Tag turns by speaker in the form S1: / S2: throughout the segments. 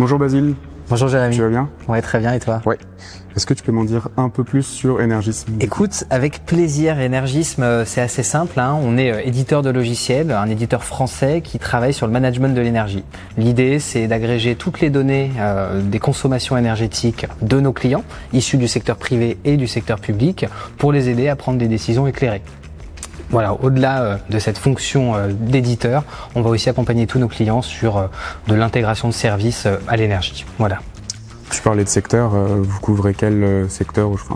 S1: Bonjour Basile.
S2: Bonjour Jérémy.
S1: Tu vas bien?
S2: Ouais, très bien, et toi?
S1: Ouais. Est-ce que tu peux m'en dire un peu plus sur Energism?
S2: Écoute, avec plaisir. Energism, c'est assez simple, hein. On est éditeur de logiciels, un éditeur français qui travaille sur le management de l'énergie. L'idée, c'est d'agréger toutes les données des consommations énergétiques de nos clients, issus du secteur privé et du secteur public, pour les aider à prendre des décisions éclairées. Voilà, au-delà de cette fonction d'éditeur, on va aussi accompagner tous nos clients sur de l'intégration de services à l'énergie. Voilà.
S1: Tu parlais de secteur, vous couvrez quel secteur? Enfin,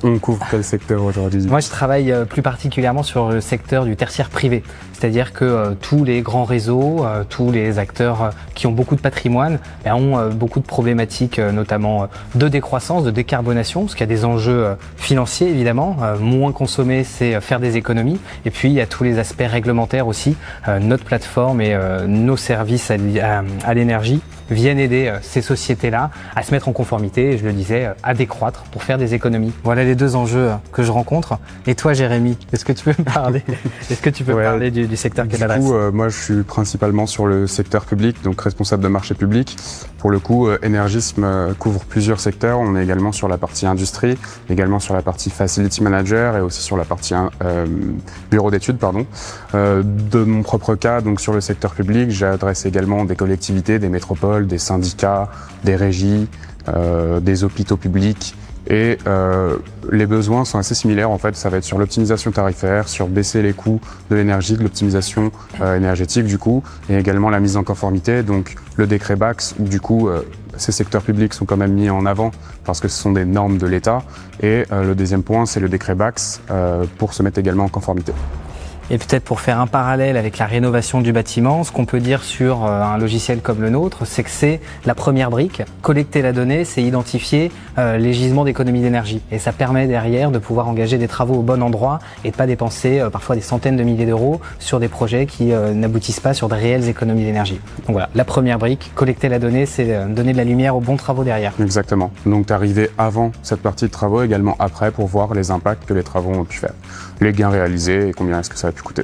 S1: on couvre quel secteur aujourd'hui?
S2: Moi, je travaille plus particulièrement sur le secteur du tertiaire privé. C'est-à-dire que tous les grands réseaux, tous les acteurs qui ont beaucoup de patrimoine ont beaucoup de problématiques, notamment de décroissance, de décarbonation, parce qu'il y a des enjeux financiers évidemment. Moins consommer, c'est faire des économies. Et puis, il y a tous les aspects réglementaires aussi. Notre plateforme et nos services à l'énergie viennent aider ces sociétés-là à se mettre en conformité, et je le disais, à décroître pour faire des économies. Voilà les deux enjeux que je rencontre. Et toi, Jérémy, est-ce que tu peux me parler? Est-ce que tu peux parler du secteur qu'elle adresse?
S1: Du coup, moi, je suis principalement sur le secteur public, donc responsable de marché public. Pour le coup, Energism couvre plusieurs secteurs. On est également sur la partie industrie, également sur la partie facility manager et aussi sur la partie bureau d'études, pardon. De mon propre cas, donc sur le secteur public, j'adresse également des collectivités, des métropoles, des syndicats, des régies, des hôpitaux publics. Et les besoins sont assez similaires en fait, ça va être sur l'optimisation tarifaire, sur baisser les coûts de l'énergie, de l'optimisation énergétique du coup, et également la mise en conformité, donc le décret BACS, où du coup ces secteurs publics sont quand même mis en avant parce que ce sont des normes de l'État, et le deuxième point c'est le décret BACS pour se mettre également en conformité.
S2: Et peut-être pour faire un parallèle avec la rénovation du bâtiment, ce qu'on peut dire sur un logiciel comme le nôtre, c'est que c'est la première brique. Collecter la donnée, c'est identifier les gisements d'économie d'énergie. Et ça permet derrière de pouvoir engager des travaux au bon endroit et de pas dépenser parfois des centaines de milliers d'euros sur des projets qui n'aboutissent pas sur de réelles économies d'énergie. Donc voilà, la première brique, collecter la donnée, c'est donner de la lumière aux bons travaux derrière.
S1: Exactement. Donc t'arrives avant cette partie de travaux, également après pour voir les impacts que les travaux ont pu faire. Les gains réalisés et combien est-ce que ça a pu coûter.